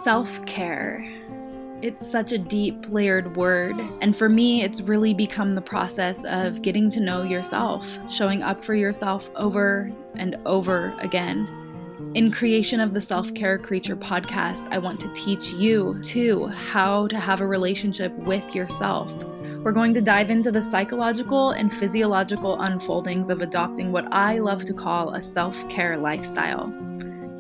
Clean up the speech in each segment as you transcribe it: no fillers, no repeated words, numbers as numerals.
Self-care. It's such a deep, layered word, and for me, it's really become the process of getting to know yourself, showing up for yourself over and over again. In creation of the Self-Care Creature podcast, I want to teach you, too, how to have a relationship with yourself. We're going to dive into the psychological and physiological unfoldings of adopting what I love to call a self-care lifestyle.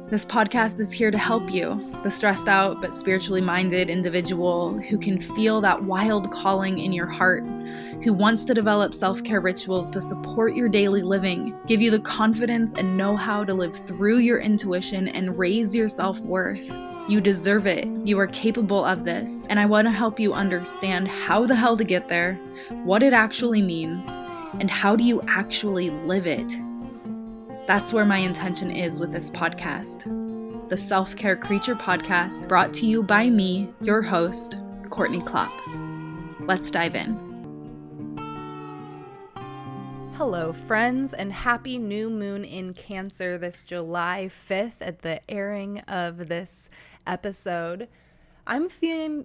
This podcast is here to help you, the stressed out but spiritually minded individual who can feel that wild calling in your heart, who wants to develop self-care rituals to support your daily living, give you the confidence and know-how to live through your intuition and raise your self-worth. You deserve it. You are capable of this. And I want to help you understand how the hell to get there, what it actually means, and how do you actually live it. That's where my intention is with this podcast. The Self-Care Creature podcast, brought to you by me, your host, Courtney Klopp. Let's dive in. Hello, friends, and happy new moon in Cancer this July 5th at the airing of this episode. I'm finding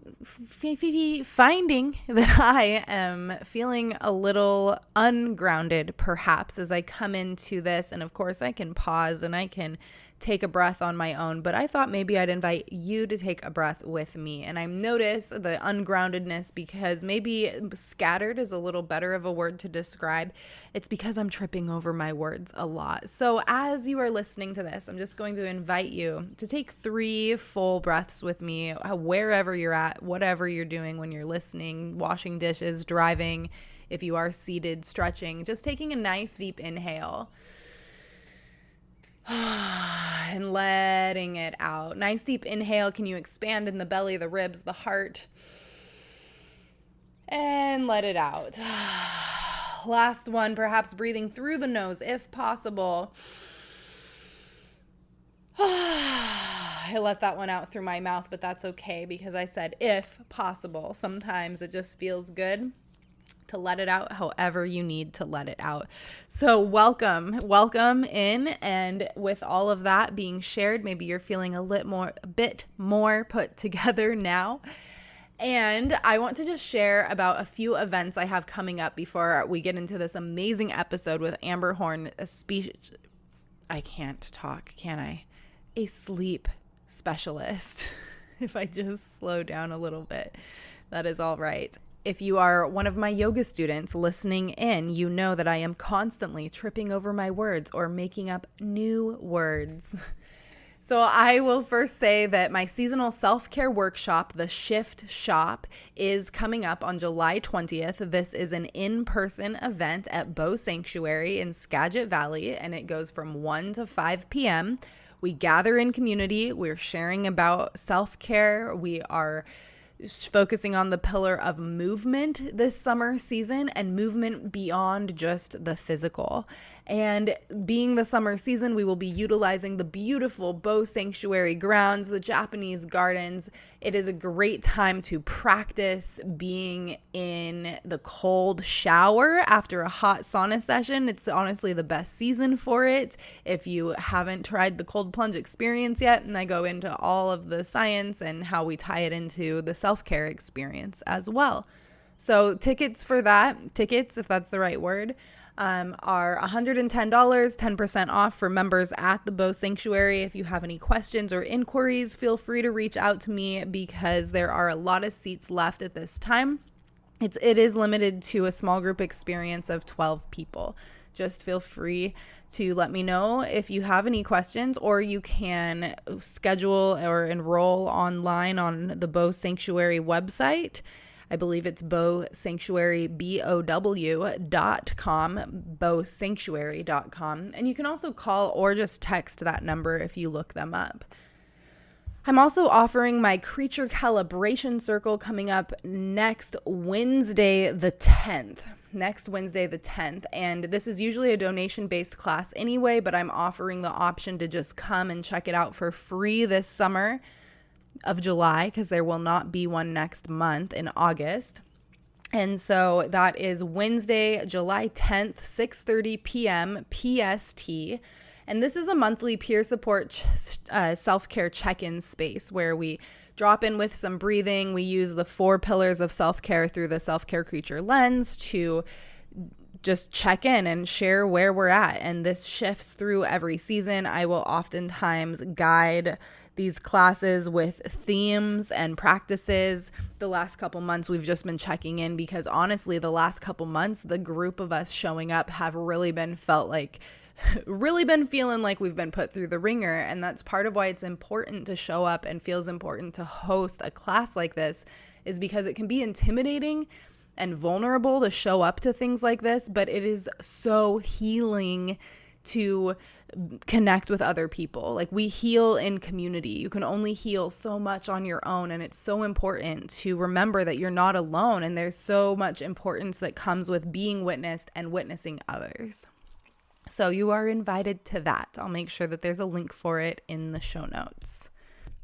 that I am feeling a little ungrounded, perhaps, as I come into this. And of course, I can pause and I can take a breath on my own, but I thought maybe I'd invite you to take a breath with me. And I notice the ungroundedness because maybe scattered is a little better of a word to describe. It's because I'm tripping over my words a lot. So as you are listening to this, I'm just going to invite you to take 3 full breaths with me, wherever you're at, whatever you're doing when you're listening, washing dishes, driving, if you are seated, stretching, just taking a nice deep inhale. And letting it out. Nice deep inhale. Can you expand in the belly, the ribs, the heart? And let it out. Last one, perhaps breathing through the nose if possible. I let that one out through my mouth, but that's okay because I said if possible. Sometimes it just feels good to let it out however you need to let it out. So welcome in. And with all of that being shared, maybe you're feeling a bit more put together now. And I want to just share about a few events I have coming up before we get into this amazing episode with Amber Horn, I can't talk, can I? A sleep specialist. If I just slow down a little bit, that is all right. If you are one of my yoga students listening in, you know that I am constantly tripping over my words or making up new words. So I will first say that my seasonal self-care workshop, the Shift Shop, is coming up on July 20th. This is an in-person event at Bow Sanctuary in Skagit Valley, and it goes from 1 to 5 p.m. We gather in community. We're sharing about self-care. We are focusing on the pillar of movement this summer season and movement beyond just the physical. And being the summer season, we will be utilizing the beautiful Bow Sanctuary grounds, the Japanese gardens. It is a great time to practice being in the cold shower after a hot sauna session. It's honestly the best season for it. If you haven't tried the cold plunge experience yet, and I go into all of the science and how we tie it into the self-care experience as well. So tickets, if that's the right word, are $110, 10% off for members at the Bow Sanctuary. If you have any questions or inquiries, feel free to reach out to me because there are a lot of seats left at this time. It is limited to a small group experience of 12 people. Just feel free to let me know if you have any questions, or you can schedule or enroll online on the Bow Sanctuary website. I believe it's bowsanctuary.com, bowsanctuary.com. And you can also call or just text that number if you look them up. I'm also offering my Creature Calibration Circle coming up next Wednesday the 10th. And this is usually a donation-based class anyway, but I'm offering the option to just come and check it out for free this summer of July, because there will not be one next month in August. And so that is Wednesday, July 10th, 6:30 p.m. PST. And this is a monthly peer support self-care check-in space where we drop in with some breathing. We use the 4 pillars of self-care through the self-care creature lens to just check in and share where we're at. And this shifts through every season. I will oftentimes guide these classes with themes and practices. The last couple months, we've just been checking in because honestly, the last couple months, the group of us showing up have really been feeling like we've been put through the ringer. And that's part of why it's important to show up and feels important to host a class like this, is because it can be intimidating and vulnerable to show up to things like this, but it is so healing to connect with other people. Like, we heal in community. You can only heal so much on your own, and it's so important to remember that you're not alone, and there's so much importance that comes with being witnessed and witnessing others. So you are invited to that. I'll make sure that there's a link for it in the show notes.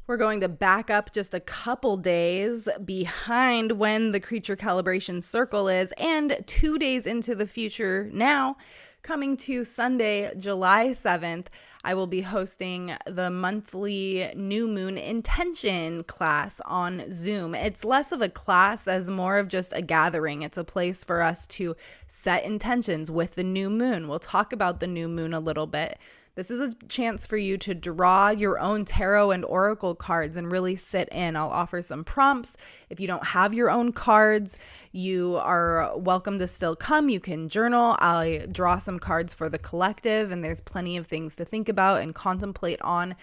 We're going to back up just a couple days behind when the Creature Calibration Circle is, and 2 days into the future now, coming to Sunday, July 7th, I will be hosting the monthly New Moon Intention class on Zoom. It's less of a class as more of just a gathering. It's a place for us to set intentions with the new moon. We'll talk about the new moon a little bit. This is a chance for you to draw your own tarot and oracle cards and really sit in. I'll offer some prompts. If you don't have your own cards, you are welcome to still come. You can journal. I draw some cards for the collective, and there's plenty of things to think about and contemplate on.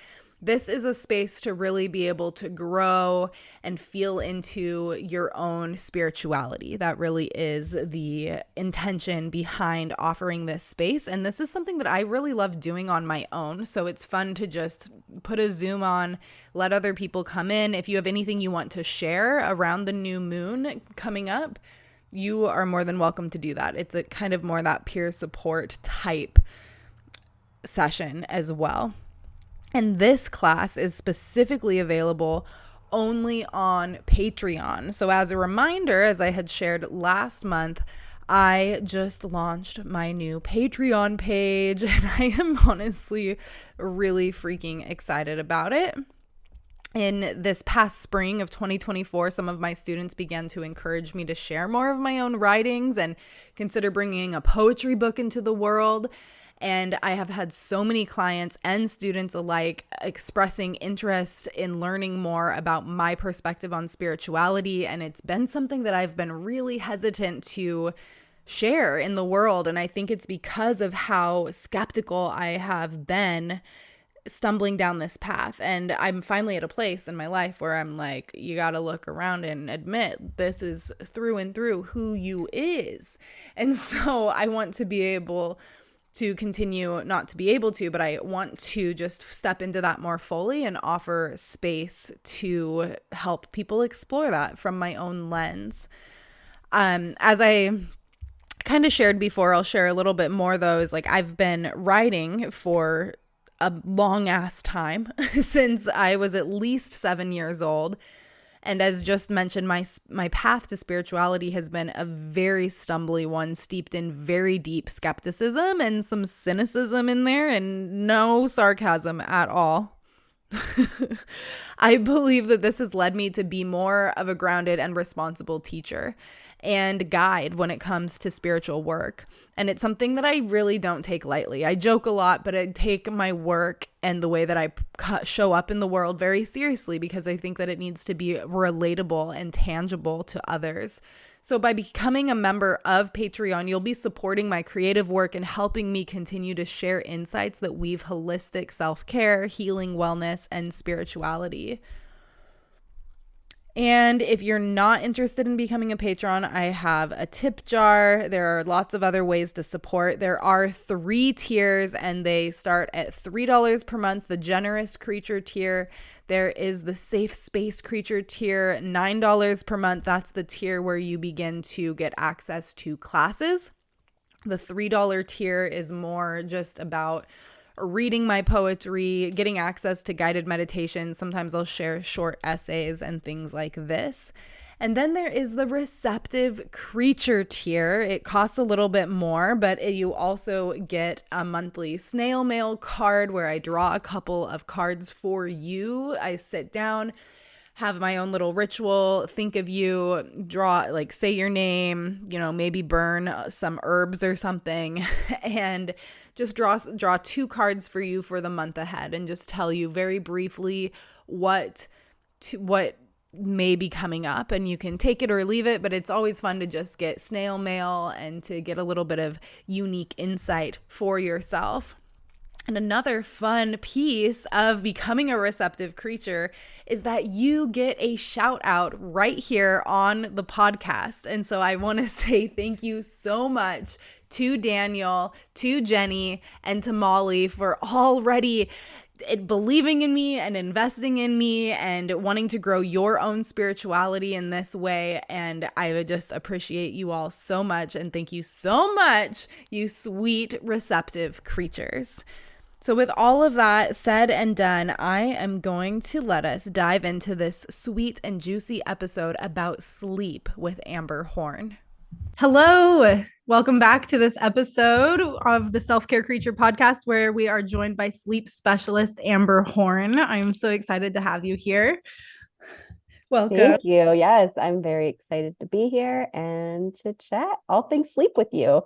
This is a space to really be able to grow and feel into your own spirituality. That really is the intention behind offering this space. And this is something that I really love doing on my own. So it's fun to just put a Zoom on, let other people come in. If you have anything you want to share around the new moon coming up, you are more than welcome to do that. It's a kind of more that peer support type session as well. And this class is specifically available only on Patreon. So as a reminder, as I had shared last month, I just launched my new Patreon page, and I am honestly really freaking excited about it. In this past spring of 2024, some of my students began to encourage me to share more of my own writings and consider bringing a poetry book into the world. And I have had so many clients and students alike expressing interest in learning more about my perspective on spirituality. And it's been something that I've been really hesitant to share in the world. And I think it's because of how skeptical I have been stumbling down this path. And I'm finally at a place in my life where I'm like, you got to look around and admit this is through and through who you is. And so I want to be able to continue, not to be able to, but I want to just step into that more fully and offer space to help people explore that from my own lens. As I kind of shared before, I'll share a little bit more though, is like I've been writing for a long ass time since I was at least 7 years old. And as just mentioned, my path to spirituality has been a very stumbly one, steeped in very deep skepticism and some cynicism in there, and no sarcasm at all. I believe that this has led me to be more of a grounded and responsible teacher and guide when it comes to spiritual work. And it's something that I really don't take lightly. I joke a lot, but I take my work and the way that I show up in the world very seriously, because I think that it needs to be relatable and tangible to others. So by becoming a member of Patreon, you'll be supporting my creative work and helping me continue to share insights that weave holistic self-care, healing, wellness, and spirituality. And if you're not interested in becoming a patron, I have a tip jar. There are lots of other ways to support. There are 3 tiers, and they start at $3 per month, the generous creature tier. There is the safe space creature tier, $9 per month. That's the tier where you begin to get access to classes. The $3 tier is more just about reading my poetry, getting access to guided meditation. Sometimes I'll share short essays and things like this. And then there is the receptive creature tier. It costs a little bit more, but you also get a monthly snail mail card where I draw a couple of cards for you. I sit down, have my own little ritual, think of you, draw, like say your name, maybe burn some herbs or something, and just draw two cards for you for the month ahead, and just tell you very briefly what may be coming up, and you can take it or leave it, but it's always fun to just get snail mail and to get a little bit of unique insight for yourself. And another fun piece of becoming a receptive creature is that you get a shout out right here on the podcast. And so I want to say thank you so much to Daniel, to Jenny, and to Molly for already believing in me and investing in me and wanting to grow your own spirituality in this way. And I would just appreciate you all so much. And thank you so much, you sweet, receptive creatures. So with all of that said and done, I am going to let us dive into this sweet and juicy episode about sleep with Amber Horn. Hello. Welcome back to this episode of the Self-Care Creature podcast, where we are joined by sleep specialist Amber Horn. I'm so excited to have you here. Welcome. Thank you. Yes, I'm very excited to be here and to chat all things sleep with you.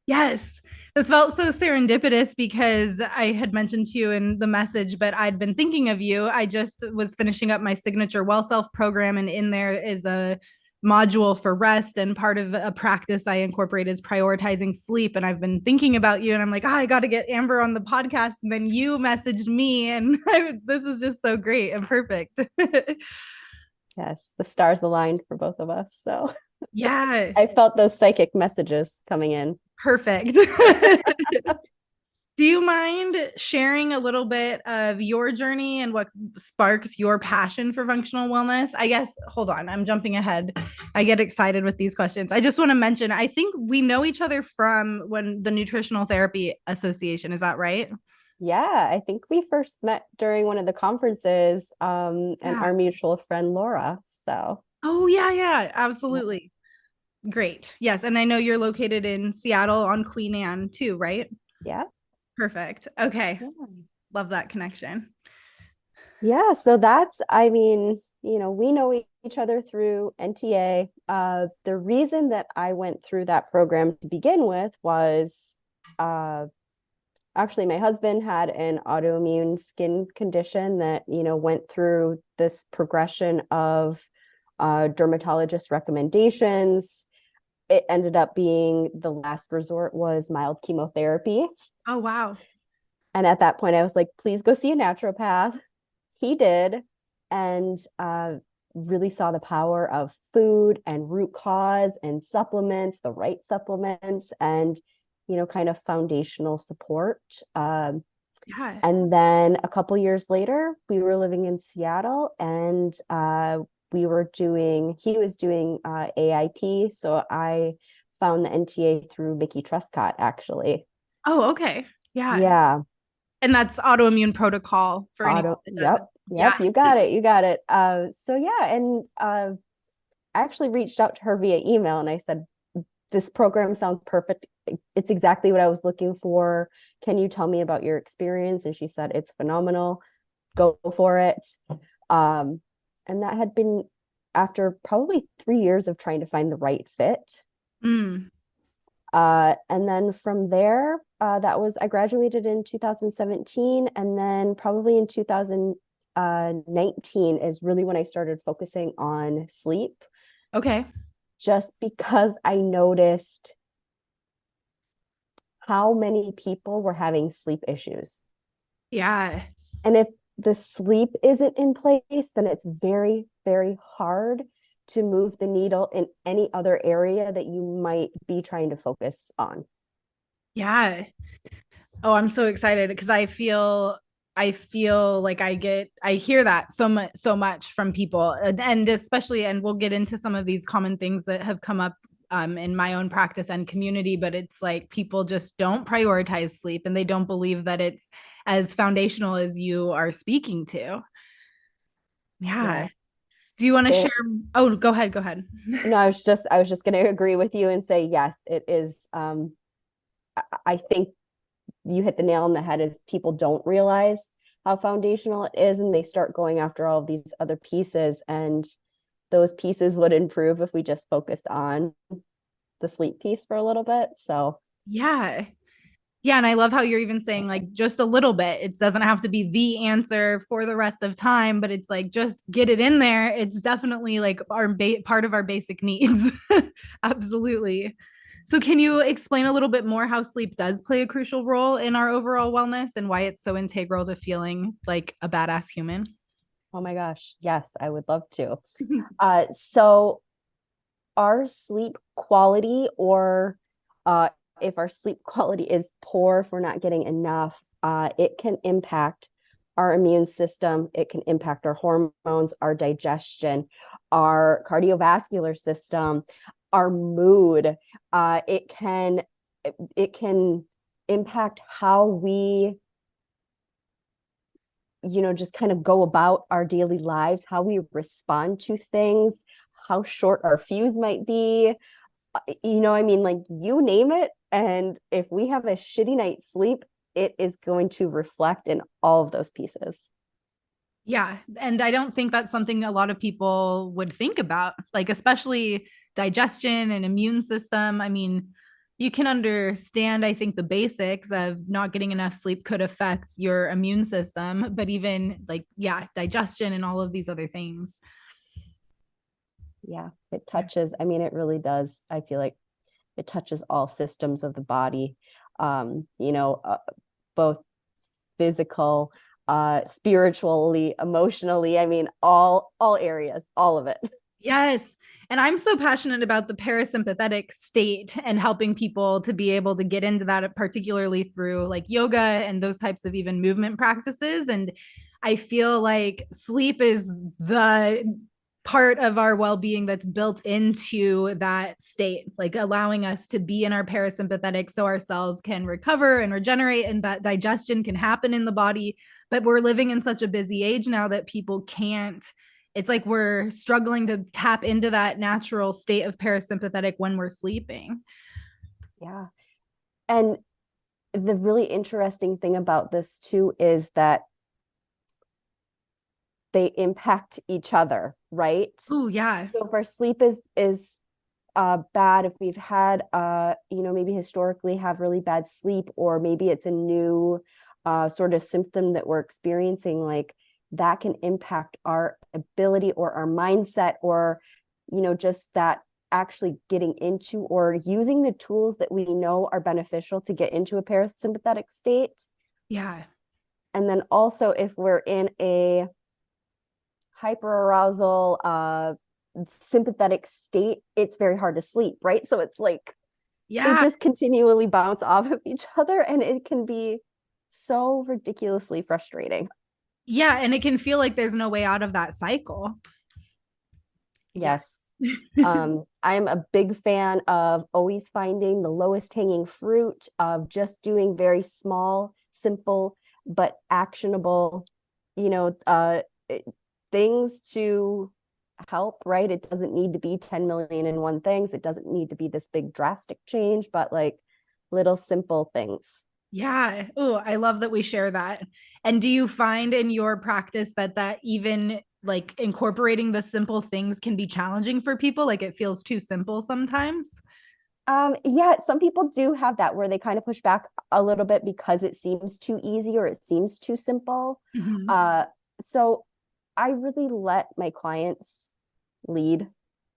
Yes, this felt so serendipitous because I had mentioned to you in the message, but I'd been thinking of you. I just was finishing up my signature Well Self program, and in there is a module for rest, and part of a practice I incorporate is prioritizing sleep. And I've been thinking about you, and I'm like, I got to get Amber on the podcast. And then you messaged me, and this is just so great and perfect. Yes, the stars aligned for both of us. So yeah, I felt those psychic messages coming in. Perfect. Do you mind sharing a little bit of your journey and what sparks your passion for functional wellness? I guess, hold on, I'm jumping ahead. I get excited with these questions. I just want to mention, I think we know each other from when the Nutritional Therapy Association. Is that right? Yeah, I think we first met during one of the conferences, and our mutual friend Laura. So. Oh, yeah, absolutely. Yeah. Great. Yes. And I know you're located in Seattle on Queen Anne too, right? Yeah. Perfect. Okay. Yeah. Love that connection. Yeah. So we know each other through NTA. The reason that I went through that program to begin with was actually my husband had an autoimmune skin condition that, went through this progression of dermatologist recommendations. It ended up being the last resort was mild chemotherapy. Oh, wow. And at that point I was like, please go see a naturopath. He did. And really saw the power of food and root cause and supplements, the right supplements, and, kind of foundational support. Yeah. And then a couple years later, we were living in Seattle, and he was doing AIP. So I found the NTA through Mickey Truscott, actually. Oh, okay. Yeah. Yeah. And that's autoimmune protocol for anyone that doesn't. Yep. You got it. So yeah. And I actually reached out to her via email, and I said, this program sounds perfect. It's exactly what I was looking for. Can you tell me about your experience? And she said, it's phenomenal. Go for it. And that had been after probably 3 years of trying to find the right fit. And then from there, I graduated in 2017. And then probably in 2019 is really when I started focusing on sleep. Okay. Just because I noticed how many people were having sleep issues. Yeah. And if the sleep isn't in place, then it's very, very hard to move the needle in any other area that you might be trying to focus on. Yeah. Oh, I'm so excited because I feel like I hear that so much from people, and especially, and we'll get into some of these common things that have come up in my own practice and community, but it's like people just don't prioritize sleep, and they don't believe that it's as foundational as you are speaking to. Yeah. Do you want to share? Oh, go ahead. No, I was just going to agree with you and say, yes, it is. I think you hit the nail on the head, is people don't realize how foundational it is, and they start going after all of these other pieces, and those pieces would improve if we just focused on the sleep piece for a little bit. So Yeah. Yeah, and I love how you're even saying like just a little bit. It doesn't have to be the answer for the rest of time, but it's like just get it in there. It's definitely like part of our basic needs. Absolutely. So can you explain a little bit more how sleep does play a crucial role in our overall wellness and why it's so integral to feeling like a badass human? oh my gosh, yes, I would love to. So our sleep quality, or if our sleep quality is poor, if we're not getting enough, it can impact our immune system. It can impact our hormones, our digestion, our cardiovascular system, our mood. It can impact how we, just kind of go about our daily lives, how we respond to things, how short our fuse might be. I mean, like, you name it. And if we have a shitty night's sleep, it is going to reflect in all of those pieces. Yeah. And I don't think that's something a lot of people would think about, like, especially digestion and immune system. I mean, you can understand, I think, the basics of not getting enough sleep could affect your immune system, but even like, yeah, digestion and all of these other things. Yeah, it touches, I mean, it really does. I feel like it touches all systems of the body, um, you know, uh, both physical, spiritually, emotionally. I mean, all areas, all of it. Yes. And I'm so passionate about the parasympathetic state and helping people to be able to get into that, particularly through like yoga and those types of even movement practices. And I feel like sleep is the part of our well-being that's built into that state, like allowing us to be in our parasympathetic so our cells can recover and regenerate and that digestion can happen in the body. But we're living in such a busy age now that people can't, it's like we're struggling to tap into that natural state of parasympathetic when we're sleeping. Yeah. And the really interesting thing about this too is that they impact each other, right? Oh, yeah. So if our sleep is bad, if we've had maybe historically have really bad sleep, or maybe it's a new sort of symptom that we're experiencing, like, that can impact our ability or our mindset, or just that actually getting into or using the tools that we know are beneficial to get into a parasympathetic state. Yeah. And then also, if we're in a hyperarousal sympathetic state, it's very hard to sleep, right? So it's like they Yeah. just continually bounce off of each other, and it can be so ridiculously frustrating. Yeah. And it can feel like there's no way out of that cycle. Yeah. Yes. I'm a big fan of always finding the lowest hanging fruit, of just doing very small, simple, but actionable, you know, uh, things to help, right? It doesn't need to be 10 million and one things. It doesn't need to be this big drastic change, but like little simple things. Yeah. Oh, I love that we share that. And do you find in your practice that even like incorporating the simple things can be challenging for people? Like it feels too simple sometimes? Yeah, some people do have that where they kind of push back a little bit because it seems too easy or it seems too simple. Mm-hmm. So I really let my clients lead,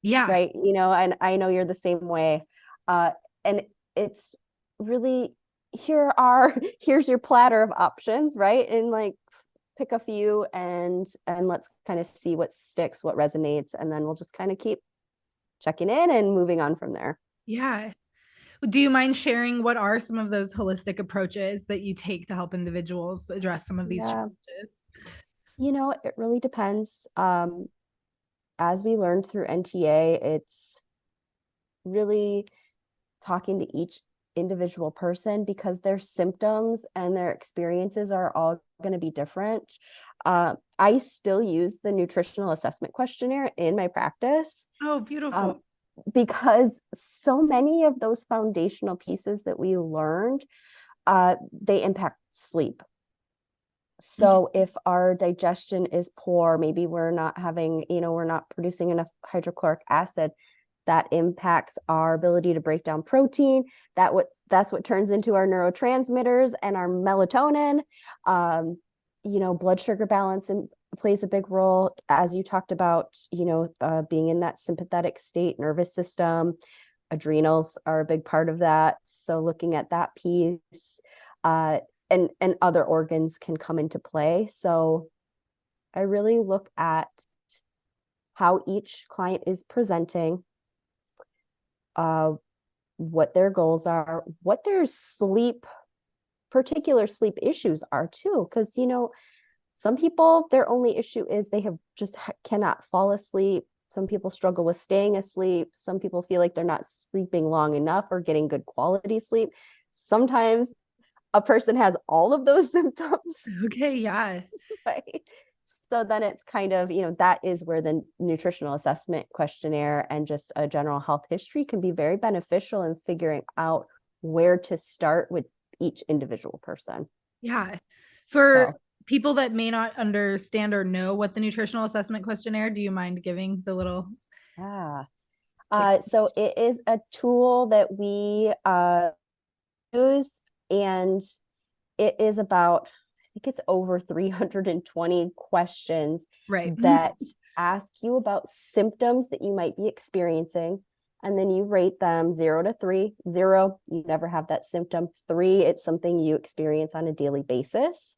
Yeah. right? And I know you're the same way. Uh, and it's really, here's your platter of options, right? And like pick a few, and let's kind of see what sticks, what resonates, and then we'll just kind of keep checking in and moving on from there. Yeah. Do you mind sharing what are some of those holistic approaches that you take to help individuals address some of these Yeah, challenges? it really depends. As we learned through NTA, it's really talking to each individual person because their symptoms and their experiences are all going to be different. I still use the nutritional assessment questionnaire in my practice, Oh, beautiful. um, because so many of those foundational pieces that we learned, they impact sleep. Yeah. So if our digestion is poor, maybe we're not having, we're not producing enough hydrochloric acid, that impacts our ability to break down protein. That's what turns into our neurotransmitters and our melatonin. Blood sugar balance plays a big role, as you talked about. Being in that sympathetic state, nervous system, adrenals are a big part of that. So looking at that piece, and other organs can come into play. So I really look at how each client is presenting, what their goals are, what their particular sleep issues are too. Because, some people, their only issue is they have just cannot fall asleep. Some people struggle with staying asleep. Some people feel like they're not sleeping long enough or getting good quality sleep. Sometimes a person has all of those symptoms, Okay. Yeah. right? So then it's kind of, that is where the nutritional assessment questionnaire and just a general health history can be very beneficial in figuring out where to start with each individual person. Yeah. For So, people that may not understand or know what the nutritional assessment questionnaire, do you mind giving the little yeah. like So it is a tool that we use, and it is about, I think it's over 320 questions right? that ask you about symptoms that you might be experiencing. And then you rate them 0 to 3. 0, you never have that symptom. 3, it's something you experience on a daily basis.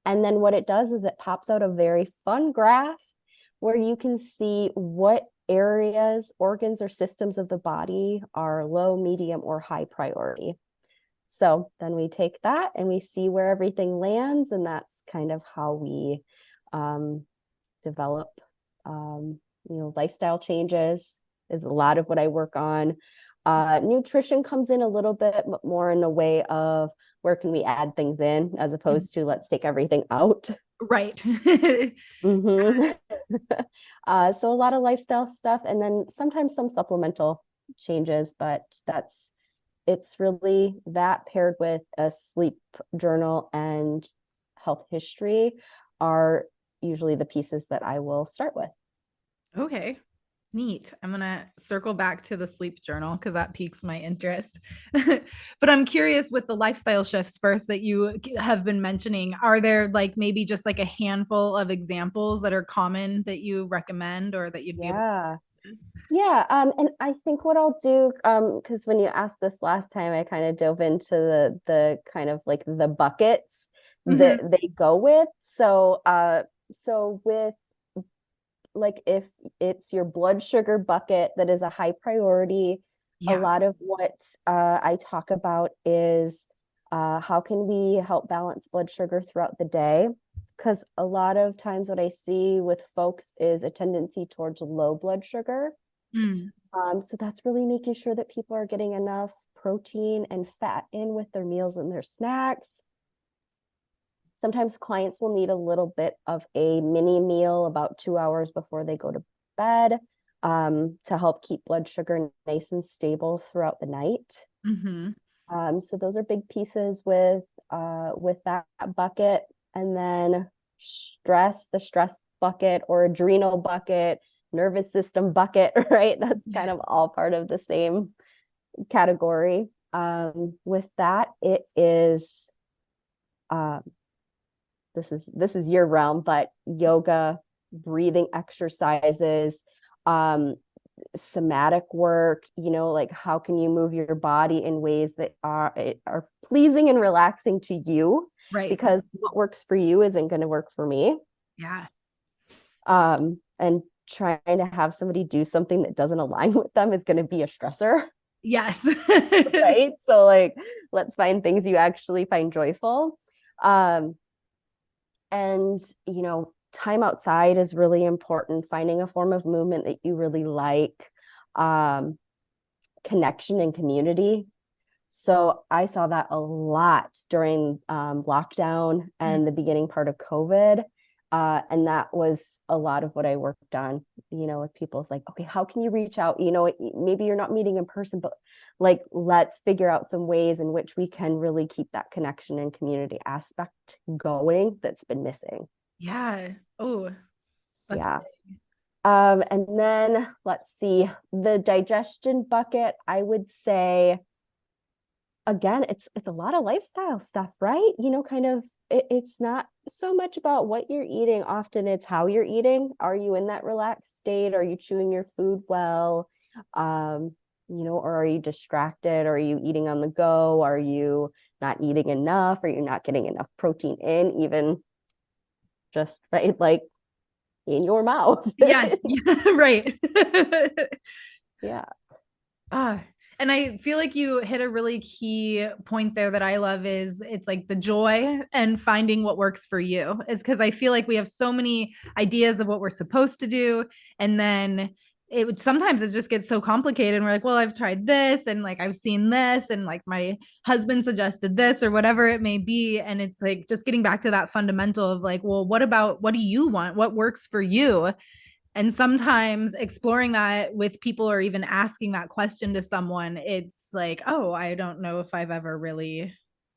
And then what it does is it pops out a very fun graph where you can see what areas, organs, or systems of the body are low, medium, or high priority. So then we take that and we see where everything lands, and that's kind of how we develop, lifestyle changes is a lot of what I work on. Nutrition comes in a little bit more in a way of where can we add things in as opposed to let's take everything out. Right. Mm-hmm. So a lot of lifestyle stuff, and then sometimes some supplemental changes, but it's really that paired with a sleep journal and health history are usually the pieces that I will start with. Okay. Neat. I'm going to circle back to the sleep journal because that piques my interest. But I'm curious with the lifestyle shifts first that you have been mentioning. Are there like maybe just like a handful of examples that are common that you recommend or that you'd be able Yeah. to use? Yeah, and I think what I'll do, because when you asked this last time, I kind of dove into the kind of like the buckets that Mm-hmm. they go with. So with, like, if it's your blood sugar bucket that is a high priority, a Yeah. lot of what I talk about is how can we help balance blood sugar throughout the day? Because a lot of times what I see with folks is a tendency towards low blood sugar. Mm. So that's really making sure that people are getting enough protein and fat in with their meals and their snacks. Sometimes clients will need a little bit of a mini meal about 2 hours before they go to bed, to help keep blood sugar nice and stable throughout the night. Mm-hmm. So those are big pieces with that bucket. And then the stress bucket or adrenal bucket, nervous system bucket, right? That's kind of all part of the same category. With that, it is um, this is your realm, but yoga, breathing exercises, um, somatic work, like how can you move your body in ways that are pleasing and relaxing to you, Right. because what works for you isn't going to work for me. Yeah. And trying to have somebody do something that doesn't align with them is going to be a stressor. Yes. Right, so like let's find things you actually find joyful. And time outside is really important, finding a form of movement that you really like, um, connection and community. So I saw that a lot during lockdown and the beginning part of COVID. And that was a lot of what I worked on, with people. It's like, okay, how can you reach out? Maybe you're not meeting in person, but like, let's figure out some ways in which we can really keep that connection and community aspect going that's been missing. Yeah. Oh, that's Yeah. big. And then let's see, the digestion bucket, I would say, again, it's a lot of lifestyle stuff, right? Kind of it's not so much about what you're eating. Often it's how you're eating. Are you in that relaxed state? Are you chewing your food well? Or are you distracted? Are you eating on the go? Are you not eating enough? Are you not getting enough protein in, even just right, like in your mouth? Yes. Yeah, right. Yeah. Ah, and I feel like you hit a really key point there that I love is it's like the joy and finding what works for you is because I feel like we have so many ideas of what we're supposed to do. And then it would sometimes it just gets so complicated. And we're like, well, I've tried this and like I've seen this and like my husband suggested this or whatever it may be. And it's like just getting back to that fundamental of like, well, what do you want? What works for you? And sometimes exploring that with people or even asking that question to someone, it's like, oh, I don't know if I've ever really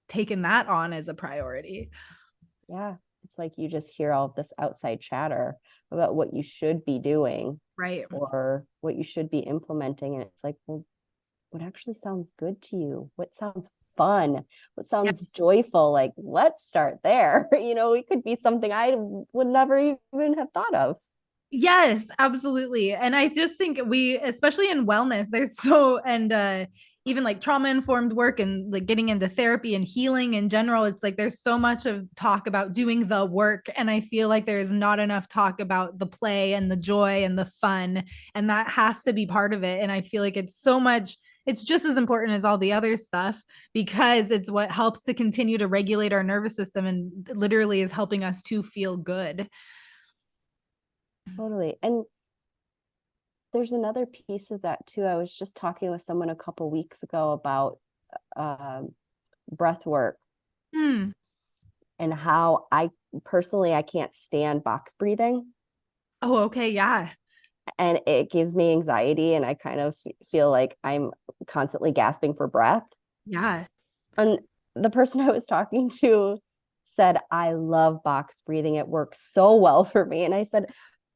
taken that on as a priority. Yeah. It's like you just hear all of this outside chatter about what you should be doing Right. or what you should be implementing. And it's like, well, what actually sounds good to you? What sounds fun? What Yeah. sounds joyful? Like, let's start there. It could be something I would never even have thought of. Yes, absolutely. And I just think we, especially in wellness, there's and even like trauma informed work and like getting into therapy and healing in general, it's like there's so much of talk about doing the work. And I feel like there's not enough talk about the play and the joy and the fun. And that has to be part of it. And I feel like it's just as important as all the other stuff because it's what helps to continue to regulate our nervous system and literally is helping us to feel good. Totally. And there's another piece of that too. I was just talking with someone a couple weeks ago about um, breath work Hmm. and how I can't stand box breathing. Oh, okay. Yeah. And it gives me anxiety, and I kind of feel like I'm constantly gasping for breath. Yeah. And the person I was talking to said, I love box breathing. It works so well for me. And I said,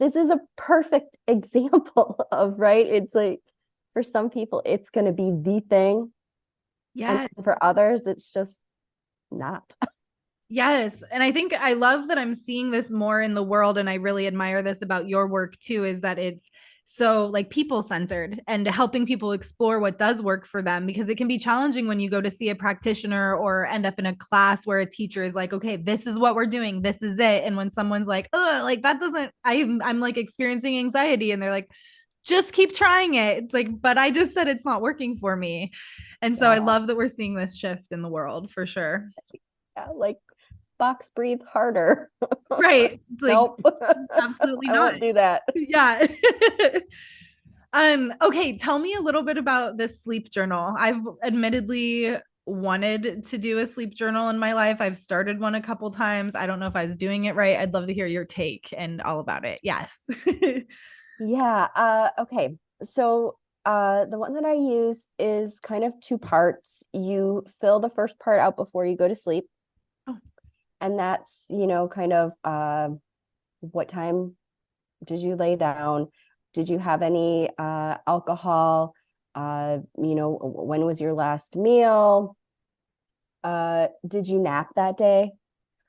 this is a perfect example of, right? It's like for some people, it's going to be the thing. And Yes. for others, it's just not. Yes. And I think I love that I'm seeing this more in the world. And I really admire this about your work too, is that it's so like people centered and helping people explore what does work for them because it can be challenging when you go to see a practitioner or end up in a class where a teacher is like, okay, this is what we're doing. This is it. And when someone's like, oh, like that doesn't, I'm like experiencing anxiety and they're like, just keep trying it. It's like, but I just said it's not working for me. And so I Yeah. love that we're seeing this shift in the world for sure. Yeah, like box breathe harder. Right. It's like Nope. absolutely I not. won't do that. Yeah. Okay, tell me a little bit about this sleep journal. I've admittedly wanted to do a sleep journal in my life. I've started one a couple times. I don't know if I was doing it right. I'd love to hear your take and all about it. Yes. Yeah. Okay. So the one that I use is kind of two parts. You fill the first part out before you go to sleep. Oh, And that's, kind of what time did you lay down? Did you have any alcohol? When was your last meal? Did you nap that day?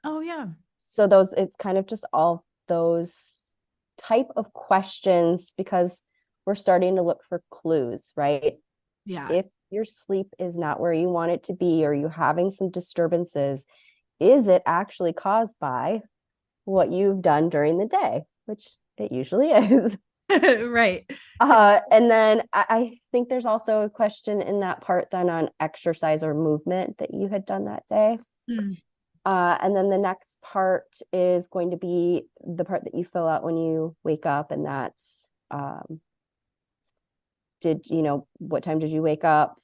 oh yeah. So it's kind of just all those type of questions because we're starting to look for clues, right? Yeah. If your sleep is not where you want it to be, or you're having some disturbances, is it actually caused by what you've done during the day, which it usually is. Right. And then I think there's also a question in that part then on exercise or movement that you had done that day. Hmm. And then the next part is going to be the part that you fill out when you wake up, and that's what time did you wake up?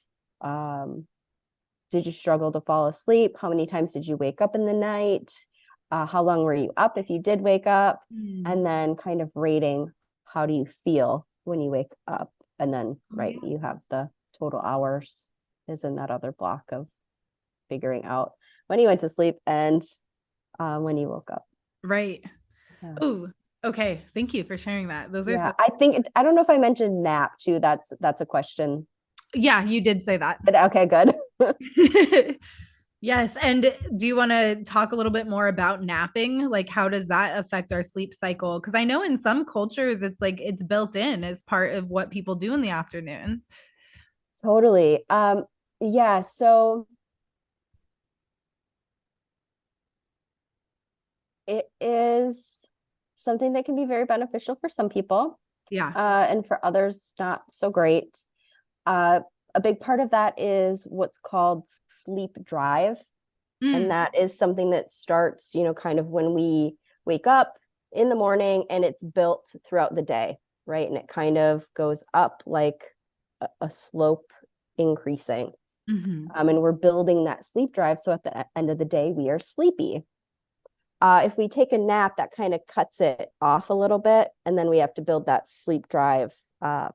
Did you struggle to fall asleep? How many times did you wake up in the night? how long were you up if you did wake up, Mm. and then kind of rating how do you feel when you wake up. And then, Oh, right, yeah. you have the total hours is in that other block of figuring out when you went to sleep and when you woke up. Right. Yeah. Ooh, okay. Thank you for sharing that. Those are Yeah, so, I think I don't know if I mentioned nap too. That's a question. yeah, you did say that. But okay, good. Yes. And do you want to talk a little bit more about napping? Like, how does that affect our sleep cycle? Because I know in some cultures, it's like it's built in as part of what people do in the afternoons. Totally. Yeah, so it is something that can be very beneficial for some people, Yeah. and for others, not so great. Uh, a big part of that is what's called sleep drive. And Mm. that is something that starts, kind of when we wake up in the morning and it's built throughout the day, right? And it kind of goes up like a slope increasing. Hmm. And we're building that sleep drive. So at the end of the day, we are sleepy. If we take a nap, that kind of cuts it off a little bit. And then we have to build that sleep drive, kind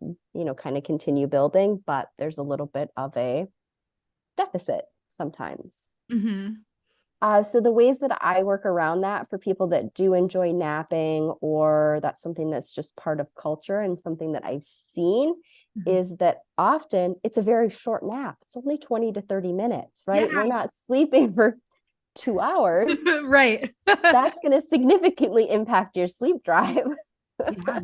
of continue building. But there's a little bit of a deficit sometimes. Hmm. So the ways that I work around that for people that do enjoy napping, or that's something that's just part of culture and something that I've seen, Hmm. is that often it's a very short nap. It's only 20 to 30 minutes, right? Yeah. We're not sleeping for 2 hours. Right. That's going to significantly impact your sleep drive. Yeah.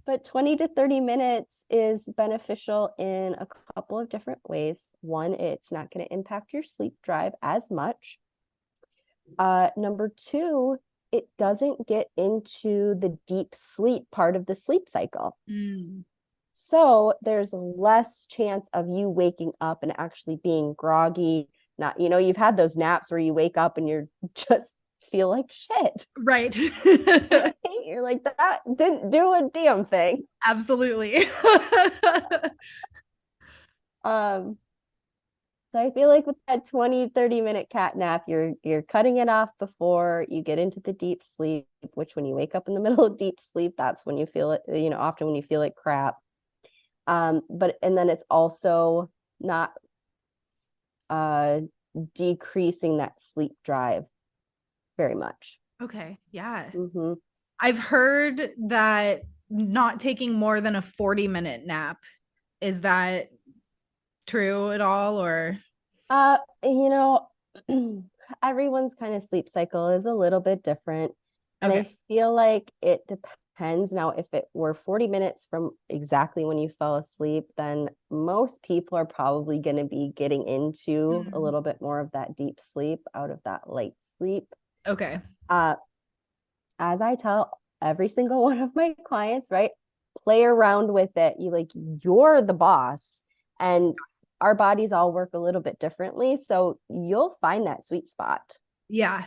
But 20 to 30 minutes is beneficial in a couple of different ways. One, it's not going to impact your sleep drive as much. Number two, it doesn't get into the deep sleep part of the sleep cycle. Mm. So there's less chance of you waking up and actually being groggy. Not, you've had those naps where you wake up and you're just feel like shit. Right. Right? You're like, that didn't do a damn thing. Absolutely. Um, So I feel like with that 20, 30-minute cat nap, you're cutting it off before you get into the deep sleep, which when you wake up in the middle of deep sleep, that's when you feel it, often when you feel like crap. But and then it's also not uh decreasing that sleep drive very much. Okay. Yeah. Mm-hmm. I've heard that not taking more than a 40-minute nap, is that true at all or Uh, you know, everyone's kind of sleep cycle is a little bit different. And okay. I feel like it depends. Now, if it were 40 minutes from exactly when you fell asleep, then most people are probably going to be getting into a Mm. little bit more of that deep sleep out of that light sleep. Okay. Uh, as I tell every single one of my clients, right? Play around with it. You're the boss, and our bodies all work a little bit differently. So you'll find that sweet spot, Yeah.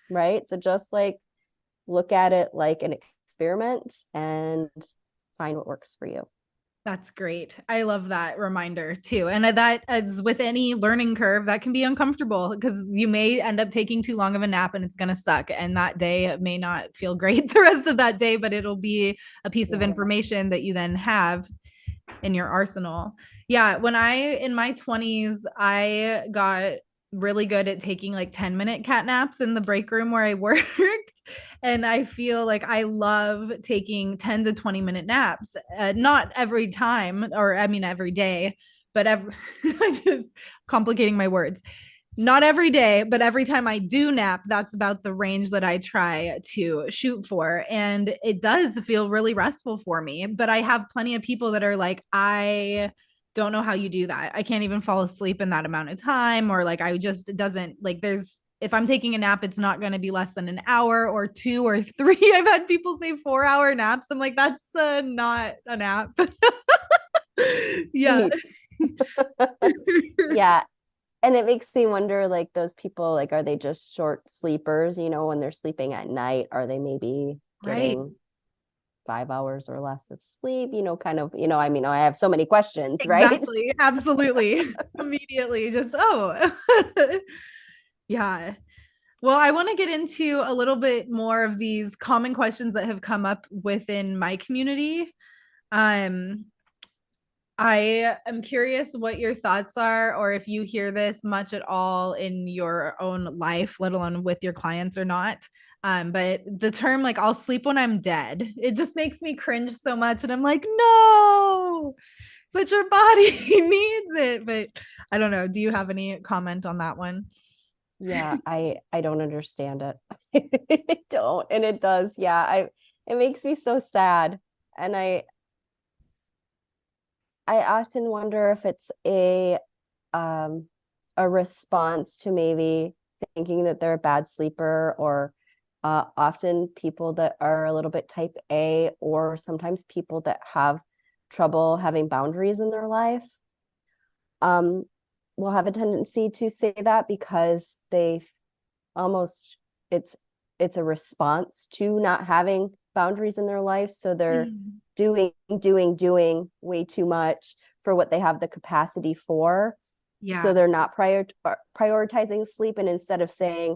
right? So just like look at it like an experiment and find what works for you. That's great. I love that reminder too. And that, as with any learning curve, that can be uncomfortable because you may end up taking too long of a nap and it's going to suck. And that day may not feel great the rest of that day, but it'll be a piece of Yeah. information that you then have in your arsenal. Yeah, when I in my 20s, I got really good at taking like 10-minute cat naps in the break room where I worked. And I feel like I love taking 10 to 20-minute naps. Not every time, or I mean every day, but I just complicating my words. Not every day, but every time I do nap, that's about the range that I try to shoot for. And it does feel really restful for me. But I have plenty of people that are like, I don't know how you do that. I can't even fall asleep in that amount of time. Or like, I just, it doesn't like, if I'm taking a nap, it's not going to be less than an hour or two or three. I've had people say 4-hour naps. I'm like, that's not a nap. Yeah. Right. Yeah. And it makes me wonder, like, those people, like, are they just short sleepers, when they're sleeping at night? Are they maybe Right. getting 5 hours or less of sleep? Kind of, I mean, I have so many questions, right? Exactly. Absolutely. Immediately just, oh. Yeah. Well, I want to get into a little bit more of these common questions that have come up within my community. Um, I am curious what your thoughts are, or if you hear this much at all in your own life, let alone with your clients or not. But the term, like, I'll sleep when I'm dead, it just makes me cringe so much. And I'm like, no, but your body needs it. But I don't know. Do you have any comment on that one? Yeah, I don't understand it. I don't. And it does. Yeah, I it makes me so sad. And I often wonder if it's um a response to maybe thinking that they're a bad sleeper, or often people that are a little bit type A, or sometimes people that have trouble having boundaries in their life um will have a tendency to say that because they almost it's it's a response to not having boundaries in their life, so they're Mm. doing way too much for what they have the capacity for, so Yeah. they're not prioritizing sleep, and instead of saying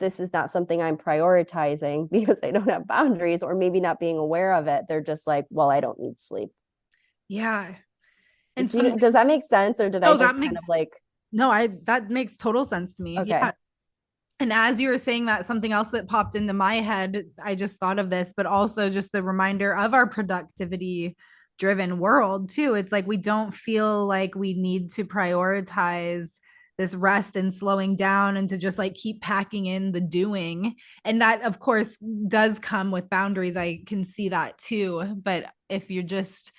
this is not something I'm prioritizing because I don't have boundaries, or maybe not being aware of it, they're just like, well, I don't need sleep. Yeah. And Does that make sense, or did I no, that just kind of makes like no, I that makes total sense to me. Yeah. okay. And as you were saying that, something else that popped into my head, I just thought of this, but also just the reminder of our productivity driven world, too. It's like we don't feel like we need to prioritize this rest and slowing down and to just like keep packing in the doing. And that, of course, does come with boundaries. I can see that too. But if you're just,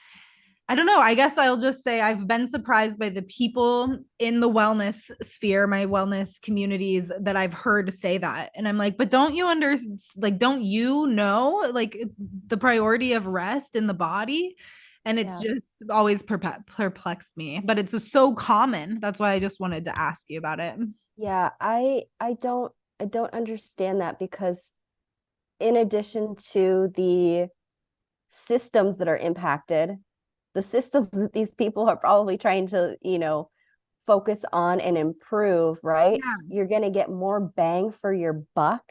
I don't know. I guess I'll just say I've been surprised by the people in the wellness sphere, my wellness communities that I've heard say that. And I'm like, but don't you don't you know like the priority of rest in the body? And it's Yeah. just always perplexed me, but it's just so common. That's why I just wanted to ask you about it. Yeah, I don't understand that, because in addition to the systems that are impacted, the systems that these people are probably trying to, focus on and improve, right? Yeah. You're going to get more bang for your buck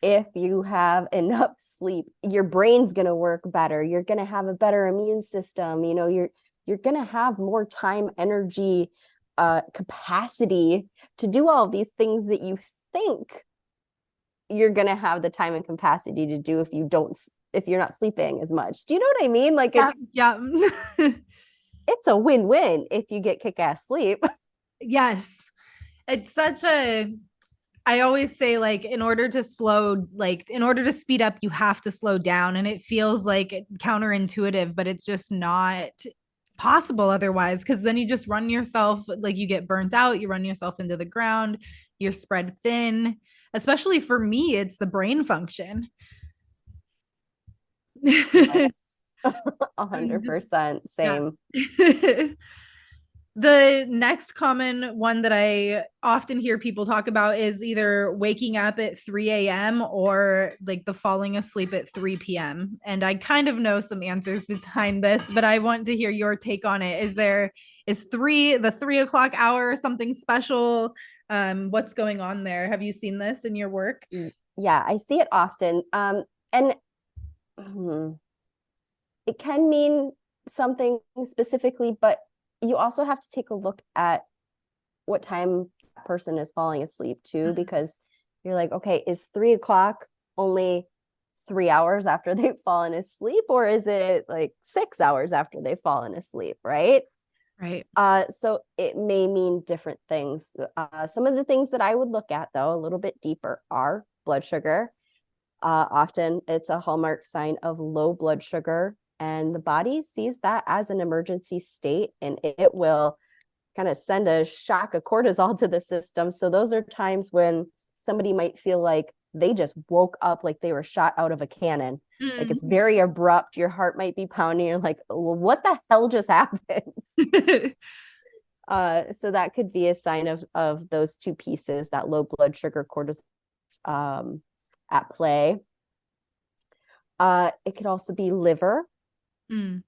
if you have enough sleep. Your brain's going to work better. You're going to have a better immune system. You're going to have more time, energy, capacity to do all of these things that you think you're going to have the time and capacity to do if you're not sleeping as much. Do you know what I mean? Like Yeah. it's Yeah. it's a win-win if you get kick-ass sleep. Yes. It's such a I always say like in order to speed up, you have to slow down. And it feels like counterintuitive, but it's just not possible otherwise. Cause then you just run yourself like you get burnt out, you run yourself into the ground, you're spread thin. Especially for me, it's the brain function. Yes. I'm just 100% yeah. same. The next common one that I often hear people talk about is either waking up at 3 a.m. or like the falling asleep at 3 p.m. And I kind of know some answers behind this, but I want to hear your take on it. Is the 3 o'clock hour something special? What's going on there? Have you seen this in your work? Yeah, I see it often. And hmm, it can mean something specifically, but you also have to take a look at what time that person is falling asleep too, because you're like, okay, is 3 o'clock only 3 hours after they've fallen asleep, or is it like 6 hours after they've fallen asleep, right? Right. So it may mean different things. Some of the things that I would look at, though, a little bit deeper, are blood sugar. Often it's a hallmark sign of low blood sugar, and the body sees that as an emergency state, and it will kind of send a shock of cortisol to the system. So those are times when somebody might feel like they just woke up like they were shot out of a cannon. Like it's Mm. very abrupt. Your heart might be pounding. You're like, well, what the hell just happened? So that could be a sign of those two pieces, that low blood sugar, cortisol at play. It could also be liver. Mm.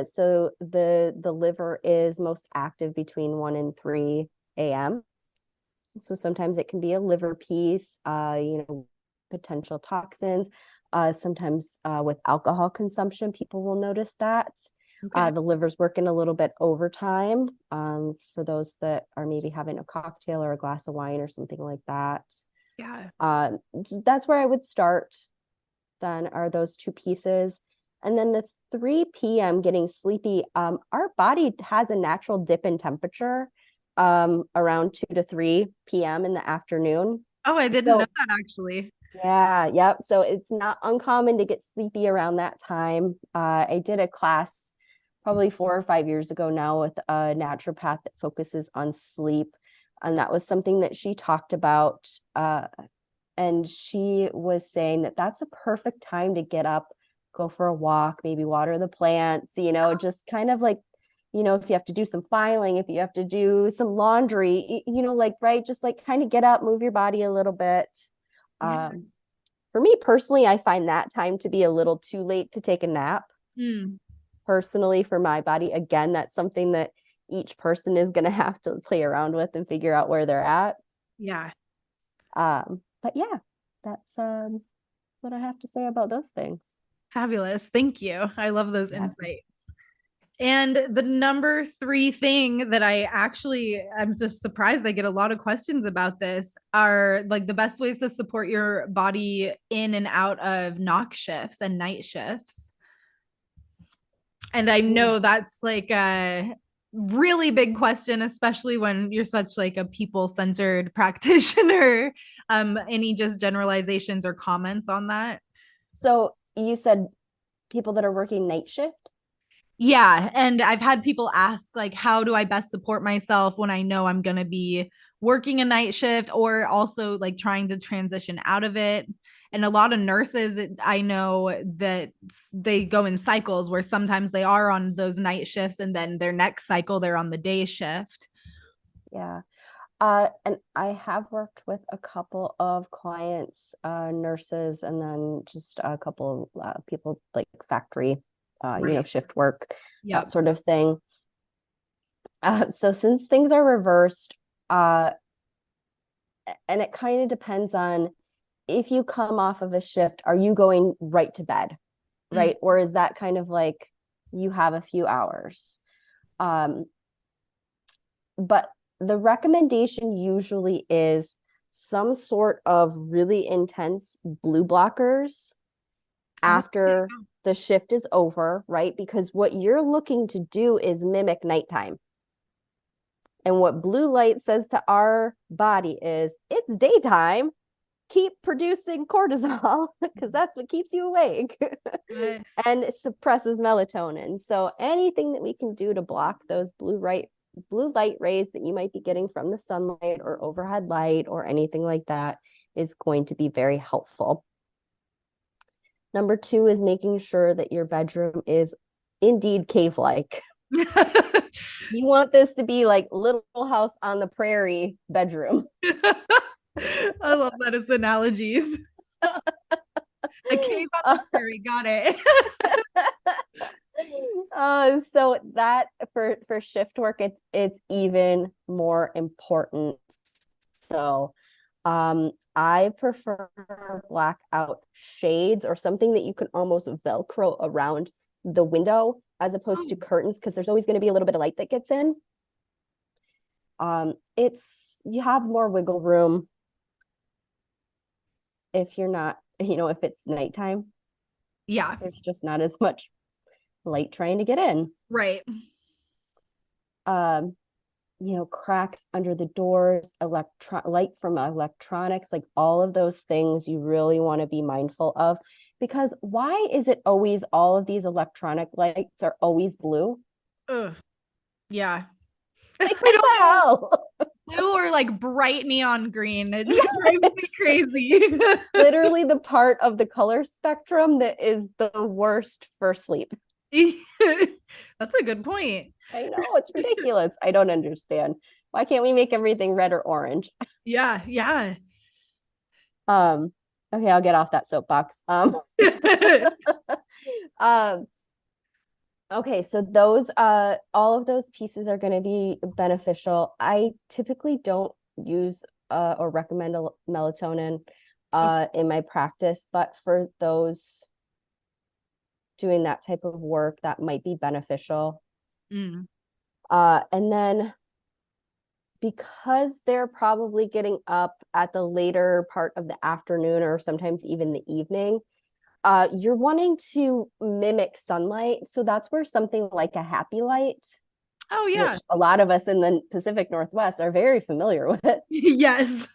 So the liver is most active between 1 and 3 a.m. So sometimes it can be a liver piece, potential toxins. Sometimes with alcohol consumption, people will notice that. Okay. The liver's working a little bit overtime for those that are maybe having a cocktail or a glass of wine or something like that. Yeah. That's where I would start. Then are those two pieces. And then the 3 p.m. getting sleepy, our body has a natural dip in temperature around 2 to 3 p.m. in the afternoon. Oh, I didn't know So that actually. yeah, yep. So it's not uncommon to get sleepy around that time. I did a class probably 4 or 5 years ago now with a naturopath that focuses on sleep. And that was something that she talked about. And she was saying that that's a perfect time to get up, go for a walk, maybe water the plants, just kind of like, if you have to do some filing, if you have to do some laundry, like, right, just like kind of get up, move your body a little bit. Yeah. For me personally, I find that time to be a little too late to take a nap. Hmm. Personally, for my body, again, that's something that each person is going to have to play around with and figure out where they're at. Yeah. But yeah, that's what I have to say about those things. Fabulous. Thank you. I love those Yeah. insights. And the number three thing that I'm just surprised I get a lot of questions about this are like the best ways to support your body in and out of knock shifts and night shifts. And I know that's like a really big question, especially when you're such like a people-centered practitioner. Any just generalizations or comments on that? So you said people that are working night shift? Yeah. And I've had people ask, like, how do I best support myself when I know I'm going to be working a night shift or also like trying to transition out of it? And a lot of nurses, I know that they go in cycles where sometimes they are on those night shifts and then their next cycle, they're on the day shift. Yeah. And I have worked with a couple of clients, nurses, and then just a couple people like factory, Right. shift work, that Yep. sort of thing. So since things are reversed, uh, and it kind of depends on if you come off of a shift, are you going right to bed, Mm. right? Or is that kind of like you have a few hours? Um, but the recommendation usually is some sort of really intense blue blockers Okay. after the shift is over, right? Because what you're looking to do is mimic nighttime. And what blue light says to our body is it's daytime. Keep producing cortisol because that's what keeps you awake Yes. and it suppresses melatonin. So anything that we can do to block those blue light rays that you might be getting from the sunlight or overhead light or anything like that is going to be very helpful. Number 2 is making sure that your bedroom is indeed cave-like. You want this to be like Little House on the Prairie bedroom. I love that as analogies. A cave on the prairie, got it. So that for shift work, it's even more important. So I prefer blackout shades or something that you can almost Velcro around the window as opposed to Oh, curtains because there's always going to be a little bit of light that gets in. It's you have more wiggle room if you're not, if it's nighttime, yeah, there's just not as much light trying to get in. right. Um, cracks under the doors, light from electronics, like all of those things you really want to be mindful of. Because why is it always all of these electronic lights are always blue? Ugh. Yeah. Like, I what don't the know. hell? Blue or like bright neon green. It just drives me Yes. crazy. Literally the part of the color spectrum that is the worst for sleep. That's a good point. I know, it's ridiculous. I don't understand. Why can't we make everything red or orange? Yeah, yeah. Um, okay, I'll get off that soapbox. Um, okay, so those all of those pieces are going to be beneficial. I typically don't use or recommend melatonin Okay. in my practice, but for those doing that type of work, that might be beneficial. Mm. And then because they're probably getting up at the later part of the afternoon or sometimes even the evening, you're wanting to mimic sunlight. So that's where something like a happy light, Oh yeah. which a lot of us in the Pacific Northwest are very familiar with. Yes.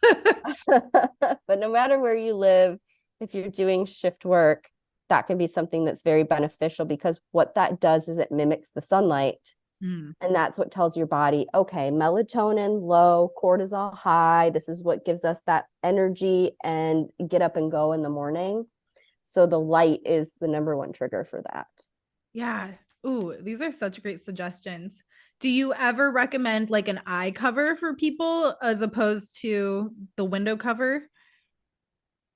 But no matter where you live, if you're doing shift work, that can be something that's very beneficial because what that does is it mimics the sunlight. Mm. And that's what tells your body, okay, melatonin low, cortisol high. This is what gives us that energy and get up and go in the morning. So the light is the number one trigger for that. Yeah. Ooh, these are such great suggestions. Do you ever recommend like an eye cover for people as opposed to the window cover?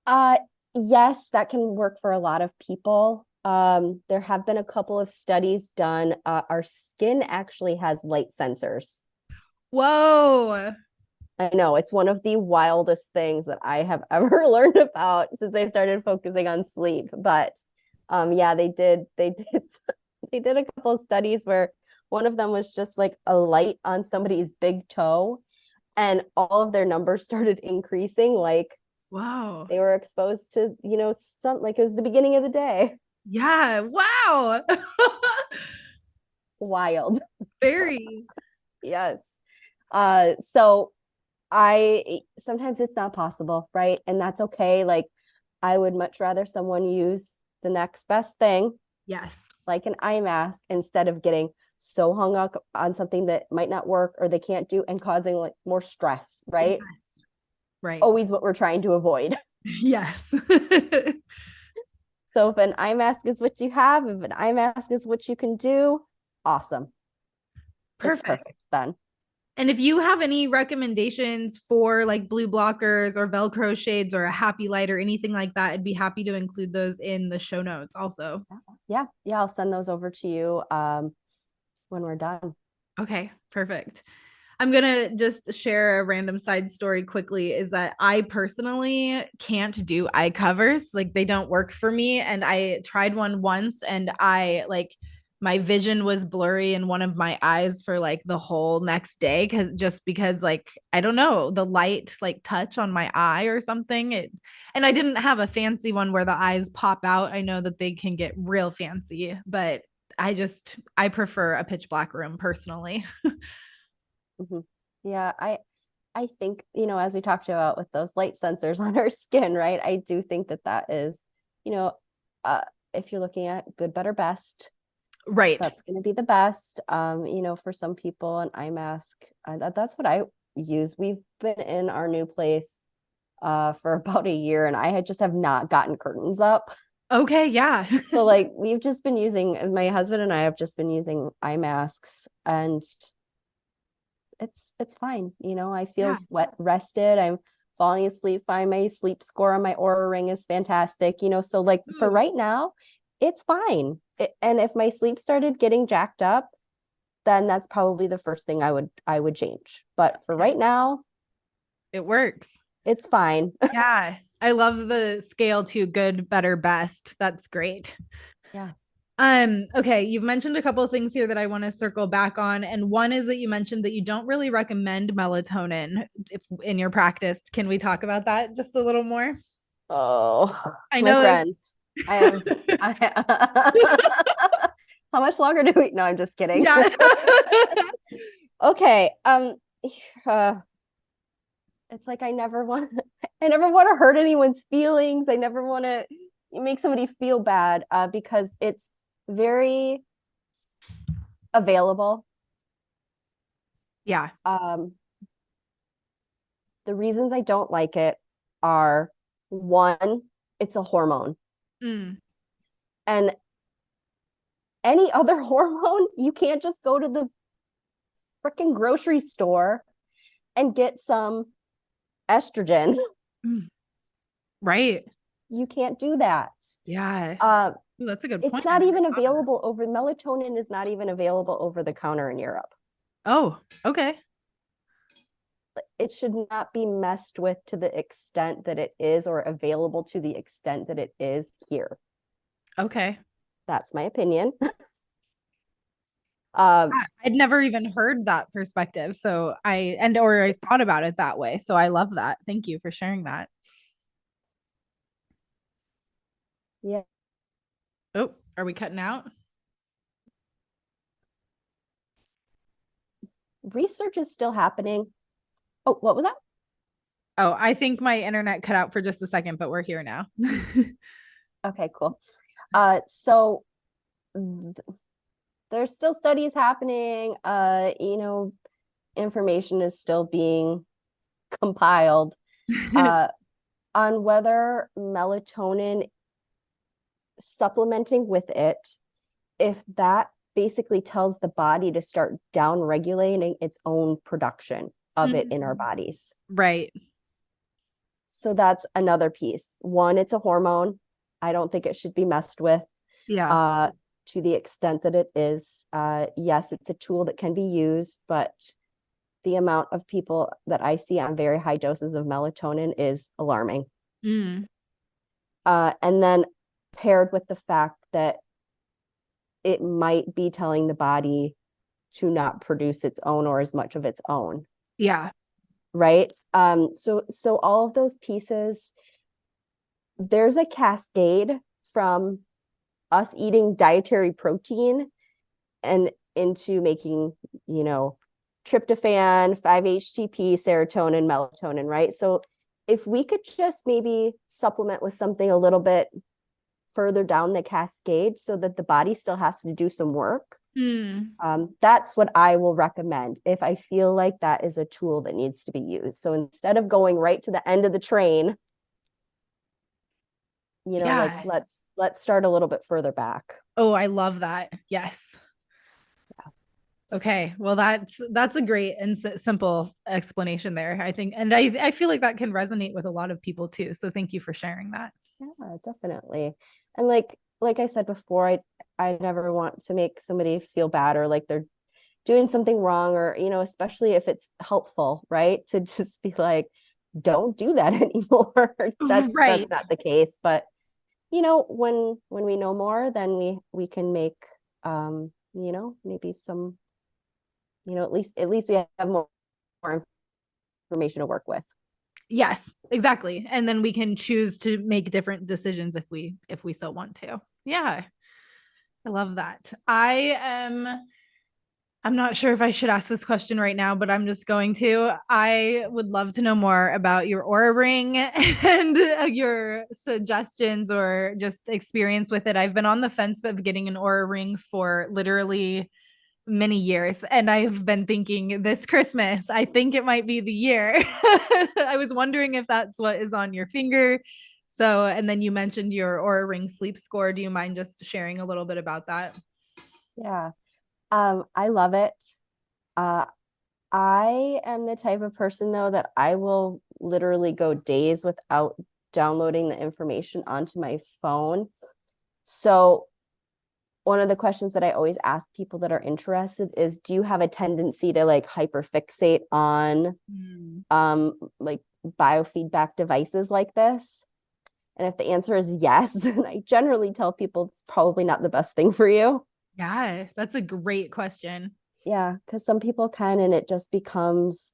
Uh, yes, that can work for a lot of people. There have been a couple of studies done. Our skin actually has light sensors. Whoa. I know it's one of the wildest things that I have ever learned about since I started focusing on sleep. But yeah, they did a couple of studies where one of them was just like a light on somebody's big toe, and all of their numbers started increasing, like Wow. they were exposed to, some like it was the beginning of the day. Yeah. Wow. Wild. Very. Yes. So I sometimes it's not possible, right? And that's okay. Like I would much rather someone use the next best thing, Yes. like an eye mask, instead of getting so hung up on something that might not work or they can't do and causing like more stress, right? Yes. Right. Always what we're trying to avoid. Yes. So if an eye mask is what you have, if an eye mask is what you can do, awesome. It's Perfect. perfect then. And if you have any recommendations for like blue blockers or Velcro shades or a happy light or anything like that, I'd be happy to include those in the show notes also. Yeah, yeah, I'll send those over to you when we're done. Okay, perfect. I'm going to just share a random side story quickly is that I personally can't do eye covers. Like they don't work for me. And I tried one once and I like my vision was blurry in one of my eyes for like the whole next day because like I don't know, the light like touch on my eye or something. And I didn't have a fancy one where the eyes pop out. I know that they can get real fancy, but I prefer a pitch black room personally. Mm-hmm. Yeah, I think, as we talked about with those light sensors on our skin, right? I do think that that is, you know, uh, if you're looking at good, better, best, Right. that's going to be the best. For some people, an eye mask, that's what I use. We've been in our new place for about a year, and I had just have not gotten curtains up. Okay, yeah. So like we've just been using, my husband and I have just been using eye masks, and it's fine. I Yeah. feel rested. I'm falling asleep fine. My sleep score on my Aura ring is fantastic. So like for Ooh, right now, it's fine. And if my sleep started getting jacked up, then that's probably the first thing I would change. But for okay. right now, It works. it's fine. Yeah. I love the scale to good, better, best. That's great. Yeah. Okay, you've mentioned a couple of things here that I want to circle back on. And one is that you mentioned that you don't really recommend melatonin if in your practice. Can we talk about that just a little more? Oh, I my know friends. I have how much longer do we no, I'm just kidding. yeah. Okay. Uh, it's like I never want to hurt anyone's feelings. I never want to make somebody feel bad because it's very available. Yeah. Um, the reasons I don't like it are, one, it's a hormone. Mm, And any other hormone, you can't just go to the freaking grocery store and get some estrogen. mm, right. You can't do that. Yeah. Uh, Ooh, that's a good it's point. I not never even thought of that. available over melatonin is not even available over the counter in Europe. Oh, okay. it should not be messed with to the extent that it is, or available to the extent that it is here. Okay. That's my opinion. um I'd never even heard that perspective. So or I thought about it that way. So I love that. Thank you for sharing that. yeah, Oh, are we cutting out? research is still happening. Oh, what was that? Oh, I think my internet cut out for just a second, but we're here now. Okay, cool. So there's still studies happening. Information is still being compiled on whether melatonin supplementing with it, if that basically tells the body to start down regulating its own production of it in our bodies. Right. So that's another piece. One, it's a hormone. I don't think it should be messed with. Yeah. To the extent that it is. Yes, it's a tool that can be used, but the amount of people that I see on very high doses of melatonin is alarming. Mm. And then paired with the fact that it might be telling the body to not produce its own or as much of its own. Yeah. Right. So all of those pieces, there's a cascade from us eating dietary protein and into making, tryptophan, 5-HTP, serotonin, melatonin, right? So if we could just maybe supplement with something a little bit further down the cascade so that the body still has to do some work, that's what I will recommend if I feel like that is a tool that needs to be used. So instead of going right to the end of the train, like Yeah. let's start a little bit further back. Oh, I love that. Yes. Okay. Well, that's a great and simple explanation there, I think. And I feel like that can resonate with a lot of people too. So thank you for sharing that. Yeah, definitely. And like I said before, I never want to make somebody feel bad or like they're doing something wrong, or especially if it's helpful, right? To just be like, don't do that anymore. That's Right. not the case. But when we know more, then we can make maybe some, at least we have more information to work with. Yes, exactly. And then we can choose to make different decisions if we so want to. Yeah. I love that. I'm not sure if I should ask this question right now, but I'm just going to. I would love to know more about your Aura Ring and your suggestions or just experience with it. I've been on the fence of getting an Aura Ring for literally many years, and I've been thinking this Christmas, I think it might be the year. I was wondering if that's what is on your finger. So, and then you mentioned your Aura Ring sleep score. Do you mind just sharing a little bit about that? Yeah. I love it. Uh, I am the type of person though that I will literally go days without downloading the information onto my phone. So one of the questions that I always ask people that are interested is, do you have a tendency to like hyperfixate on like biofeedback devices like this? And if the answer is yes, then I generally tell people it's probably not the best thing for you. Yeah, that's a great question. Yeah, because some people can, and it just becomes,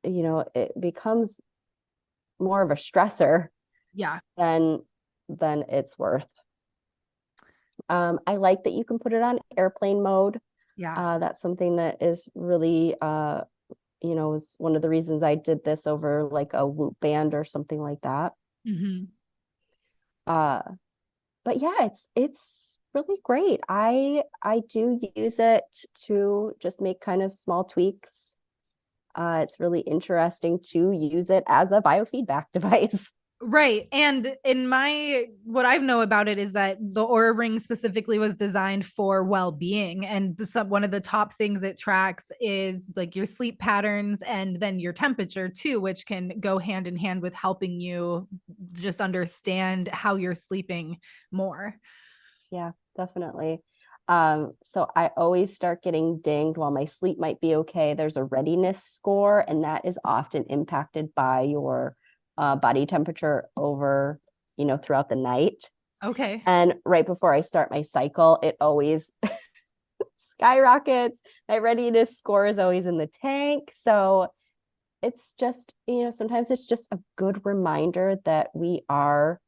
it becomes more of a stressor Yeah. than it's worth. I like that you can put it on airplane mode. Yeah. That's something that is really, is one of the reasons I did this over like a Whoop band or something like that. Mm-hmm. Uh, but yeah, it's really great. I do use it to just make kind of small tweaks. It's really interesting to use it as a biofeedback device. Right. And in what I know about it is that the Aura Ring specifically was designed for well-being. And one of the top things it tracks is like your sleep patterns and then your temperature too, which can go hand in hand with helping you just understand how you're sleeping more. Yeah, definitely. So I always start getting dinged while my sleep might be okay. There's a readiness score, and that is often impacted by your body temperature over, throughout the night. Okay. And right before I start my cycle, it always skyrockets. My readiness score is always in the tank. So it's just, sometimes it's just a good reminder that we are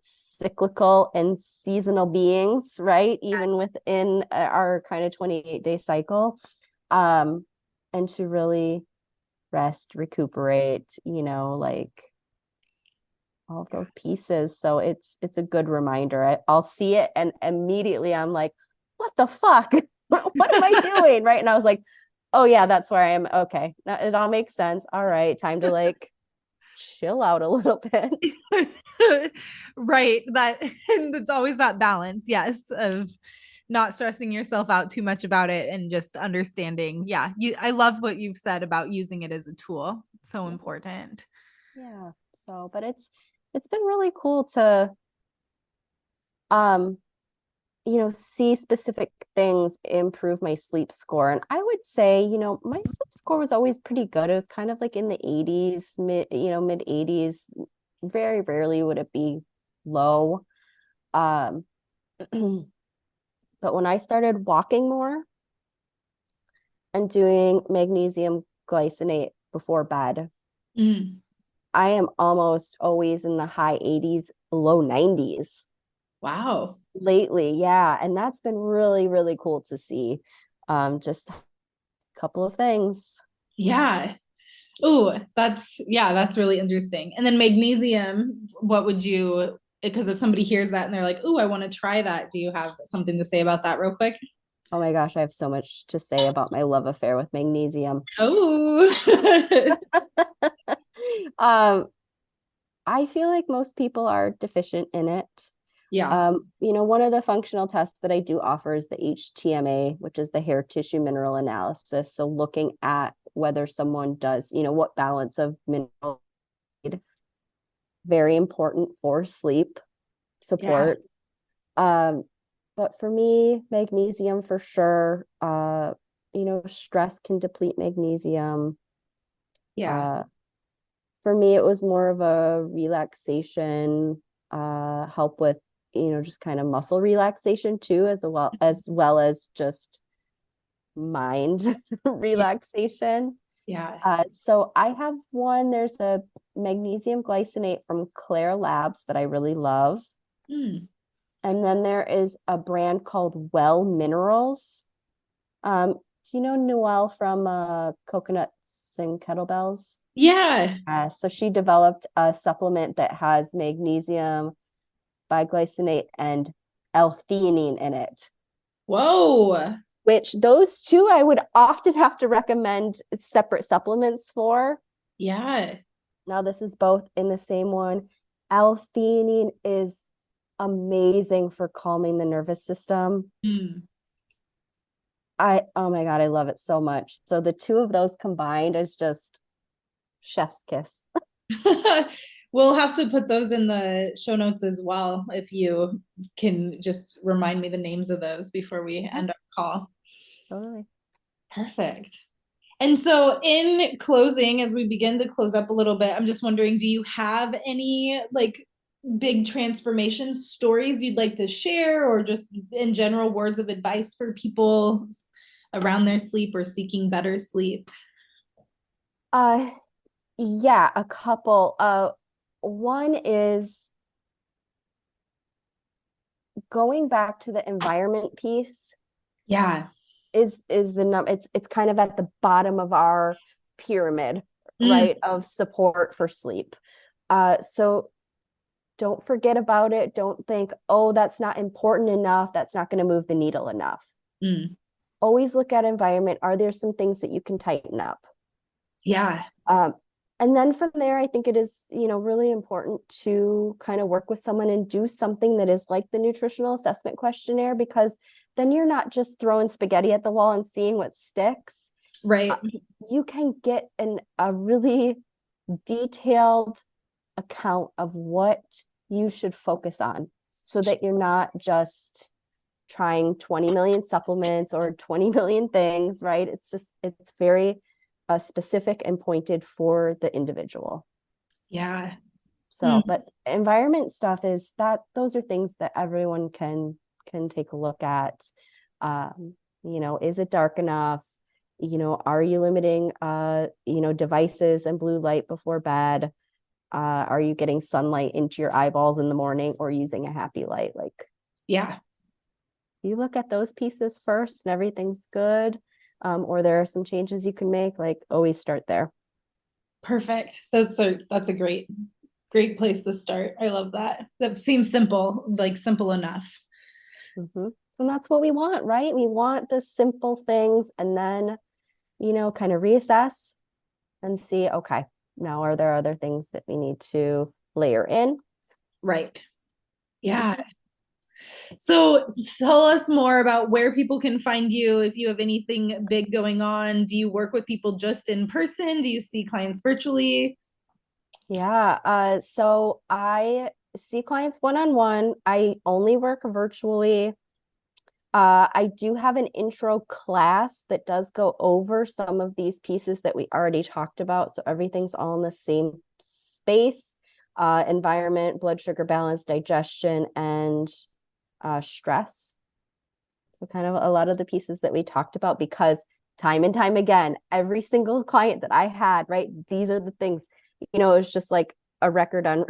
cyclical and seasonal beings, right? Even Yes. within our kind of 28-day cycle. And to really rest, recuperate, like all of those pieces. So it's a good reminder. I'll see it and immediately I'm like, what the fuck? What am I doing? Right. And I was like, oh yeah, that's where I am. Okay. Now it all makes sense. All right. Time to like chill out a little bit. Right. That and it's always that balance, yes, of not stressing yourself out too much about it and just understanding. Yeah, I love what you've said about using it as a tool. So important. Yeah. So, but it's been really cool to um see specific things improve my sleep score. And I would say, my sleep score was always pretty good. It was kind of like in the 80s, mid 80s. Very rarely would it be low. Um, but when I started walking more and doing magnesium glycinate before bed, Mm. I am almost always in the high 80s, low 90s. Wow. Lately, yeah, and that's been really really cool to see. Just a couple of things. Yeah. Oh, that's really interesting. And then magnesium, what would you, because if somebody hears that and they're like, "Oh, I want to try that." Do you have something to say about that real quick? Oh my gosh, I have so much to say about my love affair with magnesium. Oh. um I feel like most people are deficient in it. Yeah. One of the functional tests that I do offer is the HTMA, which is the hair tissue mineral analysis. So looking at whether someone does, what balance of mineral, very important for sleep Yeah. support. But for me, magnesium for sure. Stress can deplete magnesium. Yeah. Uh, for me, it was more of a relaxation, help with, just kind of muscle relaxation too, as well as just mind Yeah. relaxation. Yeah. So I have one, there's a magnesium glycinate from Claire Labs that I really love. Mm. And then there is a brand called Well Minerals. Do you know Noelle from Coconuts and Kettlebells? Yeah. So she developed a supplement that has magnesium, biglycinate, and L-theanine in it, Whoa. which those two I would often have to recommend separate supplements for. Yeah. Now, this is both in the same one. L-theanine is amazing for calming the nervous system. Mm. Oh my God, I love it so much. So the two of those combined is just chef's kiss. We'll have to put those in the show notes as well if you can just remind me the names of those before we Yeah, end our call. totally. Perfect. And so, in closing, as we begin to close up a little bit, I'm just wondering, do you have any like big transformation stories you'd like to share, or just in general words of advice for people around their sleep or seeking better sleep? Uh, yeah, a couple. One is going back to the environment piece Yeah. is the num it's kind of at the bottom of our pyramid, Mm, right, of support for sleep. So don't forget about it. Don't think, oh, that's not important enough. That's not going to move the needle enough. mm. Always look at environment. Are there some things that you can tighten up? Yeah. Um, and then from there, I think it is, really important to kind of work with someone and do something that is like the nutritional assessment questionnaire, because then you're not just throwing spaghetti at the wall and seeing what sticks. Right. You can get a really detailed account of what you should focus on so that you're not just trying 20 million supplements or 20 million things, right? It's very specific and pointed for the individual. Yeah. So, but environment stuff those are things that everyone can take a look at. Is it dark enough? Are you limiting, devices and blue light before bed? Are you getting sunlight into your eyeballs in the morning or using a happy light? Yeah. You look at those pieces first and everything's good. Or there are some changes you can make, always start there. Perfect. That's a great place to start. I love that. That seems simple, simple enough. Mm-hmm. And that's what we want, right? We want the simple things, and then, kind of reassess and see, okay, now are there other things that we need to layer in? Right. Yeah. So tell us more about where people can find you. If you have anything big going on, do you work with people just in person? Do you see clients virtually? Yeah. So I see clients one-on-one. I only work virtually. I do have an intro class that does go over some of these pieces that we already talked about. So everything's all in the same space, environment, blood sugar balance, digestion, and stress. So kind of a lot of the pieces that we talked about, because time and time again, every single client that I had, right, these are the things, it was just like a record on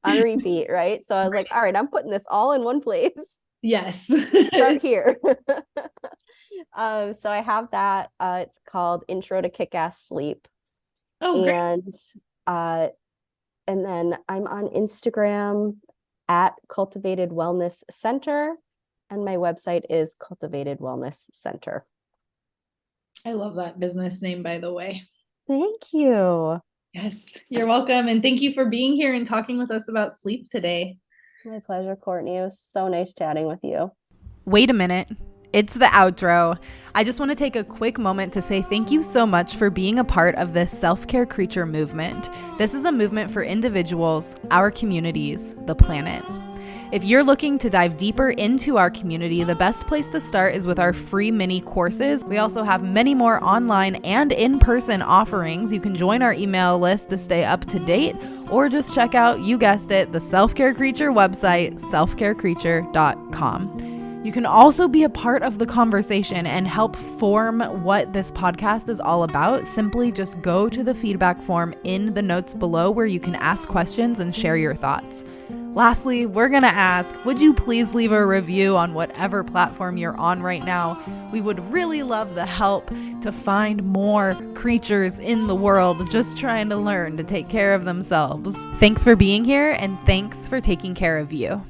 repeat, right? So I was like, all right, I'm putting this all in one place. Yes. Start here. So I have that. It's called Intro to Kick-Ass Sleep. Oh, great. And then I'm on Instagram at Cultivated Wellness Center, and my website is Cultivated Wellness Center. I love that business name, by the way. Thank you. Yes, you're welcome. And thank you for being here and talking with us about sleep today. My pleasure, Courtney. It was so nice chatting with you. Wait a minute. It's the outro. I just want to take a quick moment to say thank you so much for being a part of this self-care creature movement. This is a movement for individuals, our communities, the planet. If you're looking to dive deeper into our community, the best place to start is with our free mini courses. We also have many more online and in-person offerings. You can join our email list to stay up to date, or just check out, you guessed it, the Self-Care Creature website, selfcarecreature.com. You can also be a part of the conversation and help form what this podcast is all about. Simply just go to the feedback form in the notes below where you can ask questions and share your thoughts. Lastly, we're going to ask, would you please leave a review on whatever platform you're on right now? We would really love the help to find more creatures in the world just trying to learn to take care of themselves. Thanks for being here, and thanks for taking care of you.